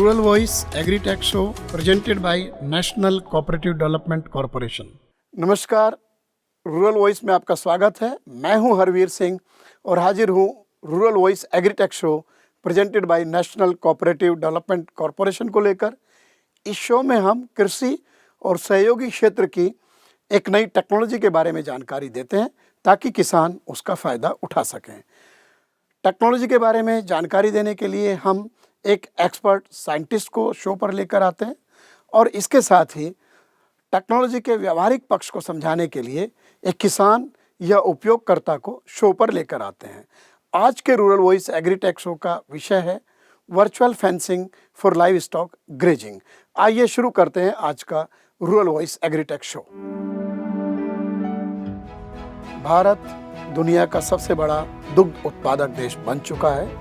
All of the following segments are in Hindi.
Rural voice agritech show presented by national cooperative development corporation. नमस्कार, रूरल वॉइस में आपका स्वागत है। मैं हूं हरवीर सिंह और हाजिर हूं rural voice agritech show presented by national cooperative development corporation को लेकर। इस शो में हम कृषि और सहयोगी क्षेत्र की एक नई टेक्नोलॉजी के बारे में जानकारी देते हैं ताकि किसान उसका फ़ायदा उठा सकें। टेक्नोलॉजी के बारे में जानकारी देने के लिए हम एक एक्सपर्ट साइंटिस्ट को शो पर लेकर आते हैं और इसके साथ ही टेक्नोलॉजी के व्यावहारिक पक्ष को समझाने के लिए एक किसान या उपयोगकर्ता को शो पर लेकर आते हैं। आज के रूरल वॉइस एग्रीटेक शो का विषय है virtual fencing for live stock grazing. आइए शुरू करते हैं आज का rural voice agritech show. Bharat दुनिया का सबसे बड़ा दुग्ध उत्पादक देश बन चुका है,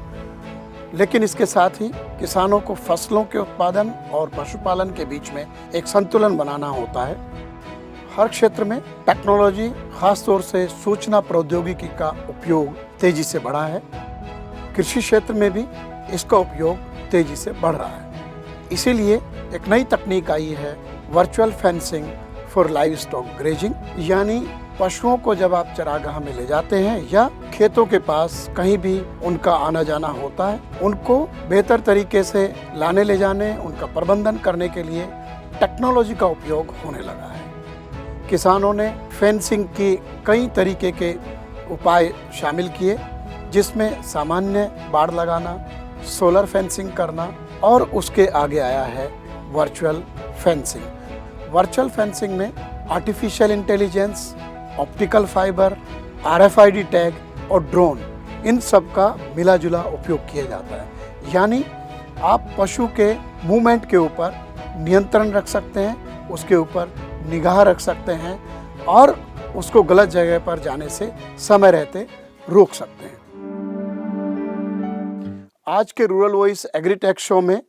लेकिन इसके साथ ही किसानों को फसलों के उत्पादन और पशुपालन के बीच में एक संतुलन बनाना होता है। हर क्षेत्र में टेक्नोलॉजी, खास तौर से सूचना प्रौद्योगिकी का उपयोग तेजी से बढ़ा है। कृषि क्षेत्र में भी इसका उपयोग तेजी से बढ़ रहा है। इसीलिए एक नई तकनीक आई है virtual fencing for live stock grazing, यानी पशुओं को जब आप चरागाह में ले जाते हैं या खेतों के पास कहीं भी उनका आना जाना होता है, उनको बेहतर तरीके से लाने ले जाने, उनका प्रबंधन करने के लिए टेक्नोलॉजी का उपयोग होने लगा है। किसानों ने फेंसिंग की कई तरीके के उपाय शामिल किए, जिसमें सामान्य बाड़ लगाना, सोलर फेंसिंग करना और उसके आगे आया है वर्चुअल फेंसिंग। वर्चुअल फेंसिंग में artificial intelligence, optical fibre, RFID tag और ड्रोन, इन सब का मिला जुला उपयोग किया जाता है। यानी आप पशु के मूवमेंट के ऊपर नियंत्रण रख सकते हैं, उसके ऊपर निगाह रख सकते हैं और उसको गलत जगह पर जाने से समय रहते रोक सकते हैं। आज के रूरल वॉइस एग्रीटेक शो में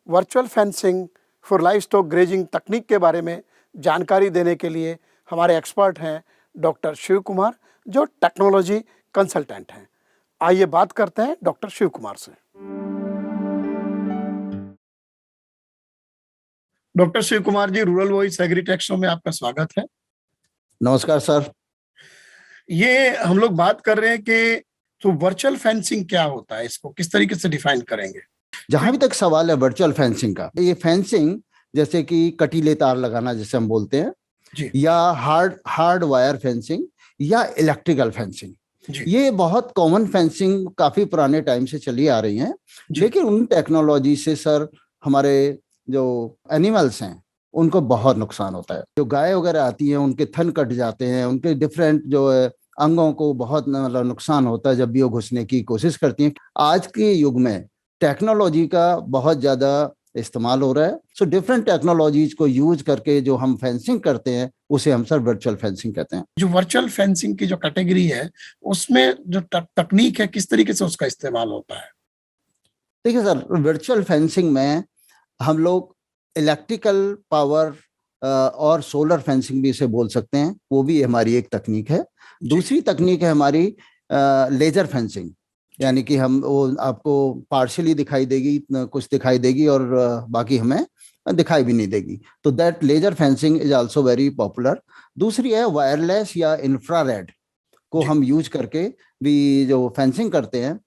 virtual fencing for live stock grazing तकनीक के बारे में जानकारी देने के लिए हमारे एक्सपर्ट हैं डॉक्टर शिव कुमार, जो टेक्नोलॉजी कंसल्टेंट हैं। आइए बात करते हैं डॉक्टर शिव कुमार से। Doctor Shiv Kumar ji, rural voice agritech show में आपका स्वागत है। नमस्कार सर। ये हम लोग बात कर रहे हैं कि तो वर्चुअल फेंसिंग क्या होता है, इसको किस तरीके से डिफाइन करेंगे? जहां भी तक सवाल है वर्चुअल फेंसिंग का, ये फेंसिंग जैसे कि कटीले तार लगाना जिसे हम बोलते हैं जी, या हार्ड वायर फेंसिंग या इलेक्ट्रिकल फेंसिंग, ये बहुत कॉमन फेंसिंग काफी पुराने टाइम से चली आ रही हैं। लेकिन उन टेक्नोलॉजी से सर हमारे जो एनिमल्स हैं उनको बहुत नुकसान होता है। जो गाय वगैरह आती हैं उनके थन कट जाते हैं, उनके डिफरेंट जो अंगों को बहुत मतलब नुकसान होता है जब भी वो घुसने की कोशिश करती हैं। आज के युग में टेक्नोलॉजी का बहुत ज्यादा इस्तेमाल हो रहा है। सो डिफरेंट टेक्नोलॉजीज को यूज करके जो हम फेंसिंग करते हैं उसे हम सर वर्चुअल फेंसिंग कहते हैं। जो वर्चुअल फेंसिंग की जो कैटेगरी है, उसमें जो तकनीक है, किस तरीके से उसका इस्तेमाल होता है? देखिए सर, वर्चुअल फेंसिंग में हम लोग इलेक्ट्रिकल पावर और सोलर फेंसिंग भी इसे बोल सकते हैं, वो भी हमारी एक तकनीक है। दूसरी तकनीक है हमारी लेजर फेंसिंग, यानी कि हम वो आपको पार्शियली दिखाई देगी, कुछ दिखाई देगी और बाकी हमें दिखाई भी नहीं देगी। तो that laser fencing is also very popular. दूसरी है वायरलेस या इंफ्रारेड को हम यूज करके भी जो फेंसिंग करते हैं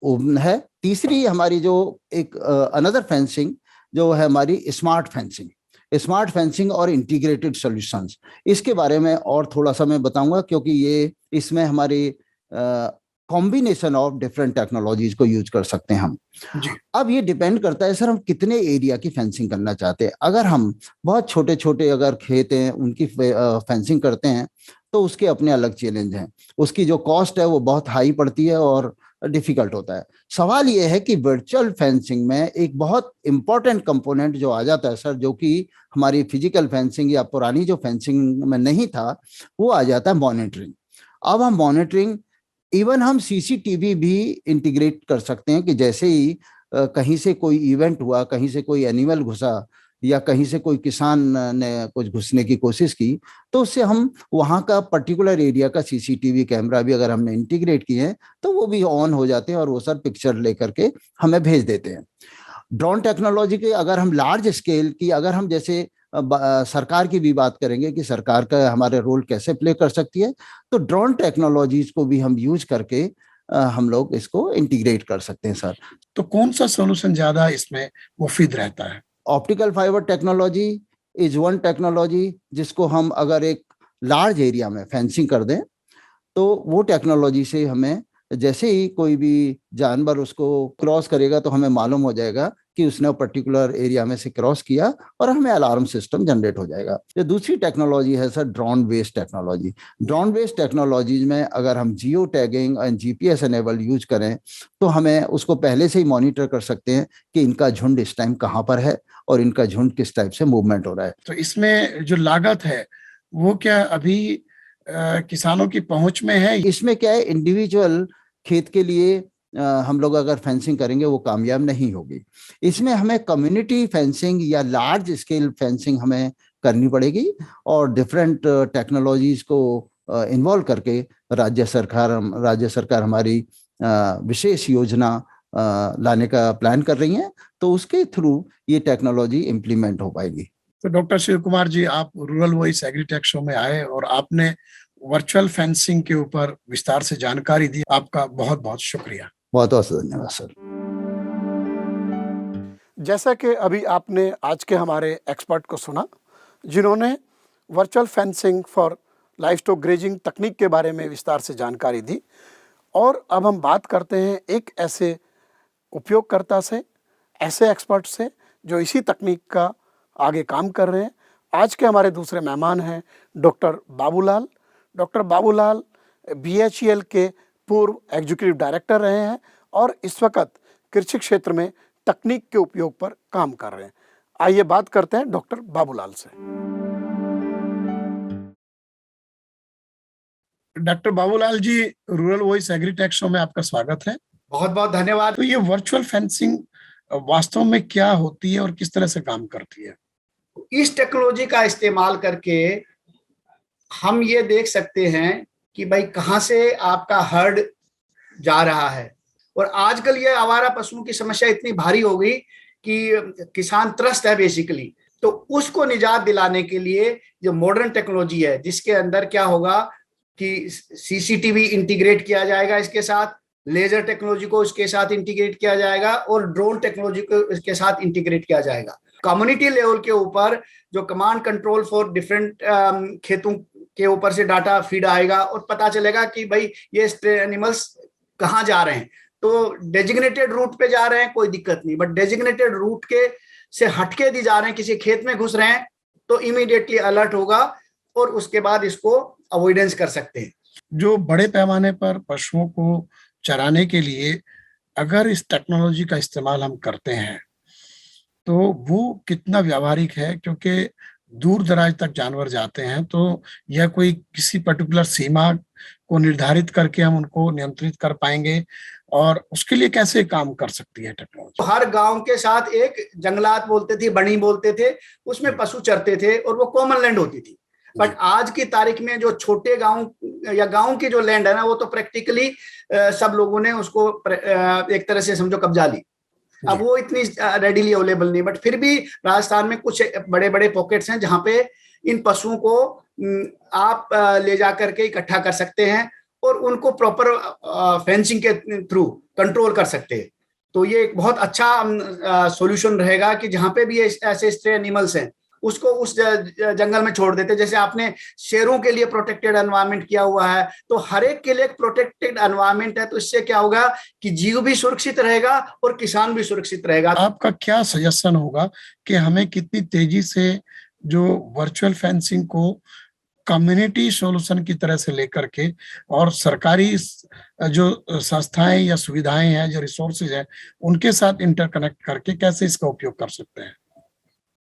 वो है। तीसरी हमारी जो एक अनदर फेंसिंग जो है हमारी स्मार्ट फेंसिंग और इंटीग्रेटेड सॉल्यूशंस। इसके बारे में और थोड़ा सा मैं बताऊंगा, क्योंकि ये इसमें हमारी कॉम्बिनेशन ऑफ डिफरेंट टेक्नोलॉजीज को यूज कर सकते हैं हम। अब ये डिपेंड करता है सर हम कितने एरिया की फेंसिंग करना चाहते हैं। अगर हम बहुत छोटे छोटे अगर खेत हैं उनकी फेंसिंग करते हैं तो उसके अपने अलग चैलेंज हैं, उसकी जो कॉस्ट है वो बहुत हाई पड़ती है और डिफिकल्ट होता है। सवाल ये है कि वर्चुअल फेंसिंग में एक बहुत इंपॉर्टेंट कंपोनेंट जो आ जाता है सर, जो कि हमारी फिजिकल फेंसिंग या पुरानी जो फेंसिंग में नहीं था, वो आ जाता है मॉनिटरिंग। अब हम मॉनिटरिंग इवन हम CCTV भी इंटीग्रेट कर सकते हैं कि जैसे ही कहीं से कोई इवेंट हुआ, कहीं से कोई एनिमल घुसा या कहीं से कोई किसान ने कुछ घुसने की कोशिश की, तो उससे हम वहाँ का पर्टिकुलर एरिया का CCTV कैमरा भी अगर हमने इंटीग्रेट किए हैं तो वो भी ऑन हो जाते हैं और वो सर पिक्चर लेकर के हमें भेज देते हैं। ड्रोन टेक्नोलॉजी के अगर हम लार्ज स्केल की, अगर हम जैसे सरकार की भी बात करेंगे कि सरकार का हमारे रोल कैसे प्ले कर सकती है, तो ड्रोन टेक्नोलॉजीज को भी हम यूज करके हम लोग इसको इंटीग्रेट कर सकते हैं सर। तो कौन सा सॉल्यूशन ज्यादा इसमें मुफीद रहता है? Optical fibre technology is one technology जिसको हम अगर एक लार्ज एरिया में फेंसिंग कर दें तो वो टेक्नोलॉजी से हमें जैसे ही कोई भी जानवर उसको क्रॉस करेगा तो हमें मालूम हो जाएगा कि उसने पर्टिकुलर एरिया में से क्रॉस किया और हमें अलार्म सिस्टम जनरेट हो जाएगा। ये दूसरी टेक्नोलॉजी है sir drone based technology. Drone based technologies में अगर हम geo tagging and GPS enable use करें तो हमें उसको पहले से ही मॉनिटर कर सकते हैं कि इनका झुंड इस टाइम कहाँ पर है और इनका झुंड किस टाइप से मूवमेंट हो रहा है। तो इसमें जो लागत है वो क्या अभी किसानों की पहुंच में है? इसमें क्या है, इंडिविजुअल खेत के लिए हम लोग अगर फेंसिंग करेंगे वो कामयाब नहीं होगी। इसमें हमें कम्युनिटी फेंसिंग या लार्ज स्केल फेंसिंग हमें करनी पड़ेगी और डिफरेंट टेक्नोलॉजीज को इन्वॉल्व करके राज्य सरकार हमारी विशेष योजना लाने का प्लान कर रही है, तो उसके थ्रू ये टेक्नोलॉजी इम्प्लीमेंट हो पाएगी। तो डॉक्टर शिव कुमार जी, आप रूरल वॉइस एग्रीटेक शो में आए और आपने वर्चुअल फेंसिंग के ऊपर विस्तार से जानकारी दी। आपका बहुत बहुत शुक्रिया। बहुत बहुत धन्यवाद सर। जैसा कि अभी आपने आज के हमारे एक्सपर्ट को सुना जिन्होंने virtual fencing for livestock grazing तकनीक के बारे में विस्तार से जानकारी दी, और अब हम बात करते हैं एक ऐसे उपयोगकर्ता से, ऐसे एक्सपर्ट से जो इसी तकनीक का आगे काम कर रहे हैं। आज के हमारे दूसरे मेहमान हैं doctor Babulal. Doctor Babulal BHEL के पूर्व एग्जीक्यूटिव डायरेक्टर रहे हैं और इस वक्त कृषि क्षेत्र में तकनीक के उपयोग पर काम कर रहे हैं। आइए बात करते हैं डॉक्टर बाबूलाल से। Doctor Babulal ji, rural voice agritech show में आपका स्वागत है। बहुत बहुत धन्यवाद। तो ये वर्चुअल फेंसिंग वास्तव में क्या होती है और किस तरह से काम करती है? इस टेक्नोलॉजी का इस्तेमाल करके हम ये देख सकते हैं कि भाई कहाँ से आपका हर्ड जा रहा है। और आजकल ये आवारा पशुओं की समस्या इतनी भारी हो गई कि किसान त्रस्त है बेसिकली। तो उसको निजात दिलाने के लिए जो मॉडर्न टेक्नोलॉजी है, जिसके अंदर क्या होगा कि CCTV इंटीग्रेट किया जाएगा, इसके साथ लेजर टेक्नोलॉजी को इसके साथ इंटीग्रेट किया जाएगा और ड्रोन टेक्नोलॉजी को इसके साथ इंटीग्रेट किया जाएगा। कम्युनिटी लेवल के ऊपर जो कमांड कंट्रोल फॉर डिफरेंट खेतों के ऊपर से डाटा फीड आएगा और पता चलेगा कि भाई ये स्ट्रे एनिमल्स कहाँ जा रहे हैं। तो डेजिग्नेटेड रूट पे जा रहे हैं कोई दिक्कत नहीं, बट डेजिग्नेटेड रूट के से हटके दी जा रहे हैं, किसी खेत में घुस रहे हैं, तो इमीडिएटली अलर्ट होगा और उसके बाद इसको अवॉइडेंस कर सकते हैं। जो बड़े पैमाने पर पशुओं को चराने के लिए अगर इस टेक्नोलॉजी का इस्तेमाल हम करते हैं तो वो कितना व्यावहारिक है? क्योंकि दूर दराज तक जानवर जाते हैं, तो यह कोई किसी पर्टिकुलर सीमा को निर्धारित करके हम उनको नियंत्रित कर पाएंगे, और उसके लिए कैसे काम कर सकती है टेक्नोलॉजी? हर गांव के साथ एक जंगलात बोलते थे, बनी बोलते थे, उसमें पशु चरते थे और वो कॉमन लैंड होती थी। बट आज की तारीख में जो छोटे गांव या गांव की जो लैंड है ना, वो तो प्रैक्टिकली सब लोगों ने उसको एक तरह से समझो कब्जा ली। अब वो इतनी रेडीली अवेलेबल नहीं, बट फिर भी राजस्थान में कुछ बड़े बड़े पॉकेट्स हैं जहां पे इन पशुओं को आप ले जा करके इकट्ठा कर सकते हैं और उनको प्रॉपर फेंसिंग के थ्रू कंट्रोल कर सकते हैं। तो ये एक बहुत अच्छा सॉल्यूशन रहेगा कि जहां पे भी ऐसे स्ट्रे एनिमल्स हैं उसको उस जंगल में छोड़ देते। जैसे आपने शेरों के लिए प्रोटेक्टेड एनवायरनमेंट किया हुआ है, तो हर एक के लिए एक प्रोटेक्टेड एनवायरनमेंट है। तो इससे क्या होगा कि जीव भी सुरक्षित रहेगा और किसान भी सुरक्षित रहेगा। आपका क्या सजेशन होगा कि हमें कितनी तेजी से जो वर्चुअल फेंसिंग को कम्युनिटी सॉल्यूशन की तरह से लेकर के और सरकारी जो संस्थाएं या सुविधाएं हैं, जो रिसोर्सेज हैं, उनके साथ इंटरकनेक्ट करके कैसे इसका उपयोग कर सकते हैं?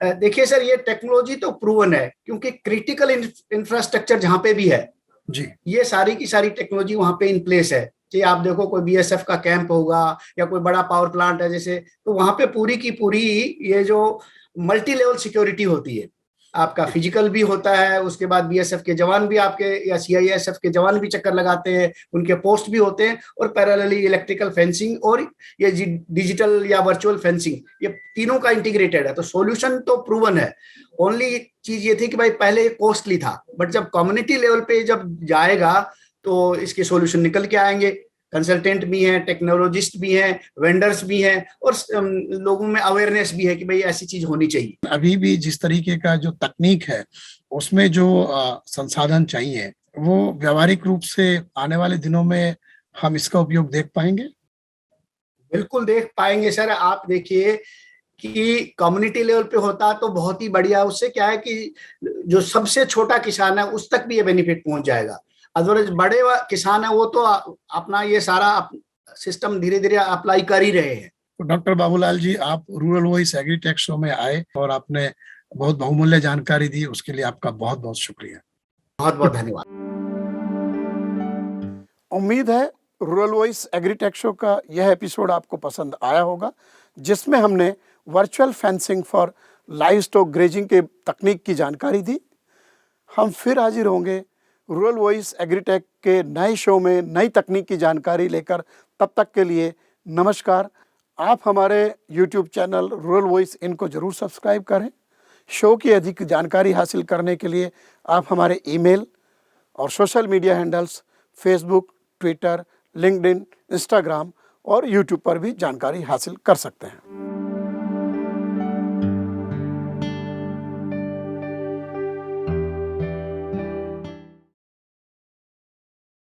देखिए सर, ये टेक्नोलॉजी तो प्रूवन है, क्योंकि क्रिटिकल इंफ्रास्ट्रक्चर जहां पे भी है जी, ये सारी की सारी टेक्नोलॉजी वहां पे इन प्लेस है। कि आप देखो कोई BSF का कैंप होगा या कोई बड़ा पावर प्लांट है जैसे, तो वहां पे पूरी की पूरी ये जो मल्टी लेवल सिक्योरिटी होती है। आपका फिजिकल भी होता है, उसके बाद बीएसएफ के जवान भी आपके या सीआईएसएफ के जवान भी चक्कर लगाते हैं, उनके पोस्ट भी होते हैं, और पैरेलली इलेक्ट्रिकल फेंसिंग और ये डिजिटल या वर्चुअल फेंसिंग, ये तीनों का इंटीग्रेटेड है। तो सॉल्यूशन तो प्रूवन है। ओनली चीज ये थी कि भाई पहले कॉस्टली था, बट जब कम्युनिटी लेवल पे जब जाएगा तो इसके सॉल्यूशन निकल के आएंगे। कंसल्टेंट भी हैं, टेक्नोलॉजिस्ट भी हैं, वेंडर्स भी हैं, और लोगों में अवेयरनेस भी है कि भाई ऐसी चीज होनी चाहिए। अभी भी जिस तरीके का जो तकनीक है उसमें जो संसाधन चाहिए, वो व्यावहारिक रूप से आने वाले दिनों में हम इसका उपयोग देख पाएंगे? बिल्कुल देख पाएंगे सर। आप देखिए कि कम्युनिटी लेवल पे होता तो बहुत ही बढ़िया। उससे क्या है कि जो सबसे छोटा किसान है उस तक भी ये बेनिफिट पहुंच जाएगा। अदरवाइज बड़े किसान है वो तो अपना ये सारा सिस्टम धीरे धीरे अप्लाई कर ही रहे हैं। तो डॉक्टर बाबूलाल जी, आप रूरल वॉइस एग्रीटेक शो में आए और आपने बहुत बहुमूल्य जानकारी दी, उसके लिए आपका बहुत बहुत शुक्रिया। बहुत बहुत धन्यवाद। उम्मीद है रूरल वॉइस एग्रीटेक शो का यह एपिसोड आपको पसंद आया होगा, जिसमें हमने virtual fencing for live stock grazing के तकनीक की जानकारी दी। हम फिर हाजिर होंगे रूरल वॉइस एग्रीटेक के नए शो में नई तकनीक की जानकारी लेकर। तब तक के लिए नमस्कार। आप हमारे YouTube चैनल रूरल वॉइस इनको जरूर सब्सक्राइब करें। शो की अधिक जानकारी हासिल करने के लिए आप हमारे ईमेल और social media handles Facebook, Twitter, LinkedIn, Instagram और YouTube पर भी जानकारी हासिल कर सकते हैं।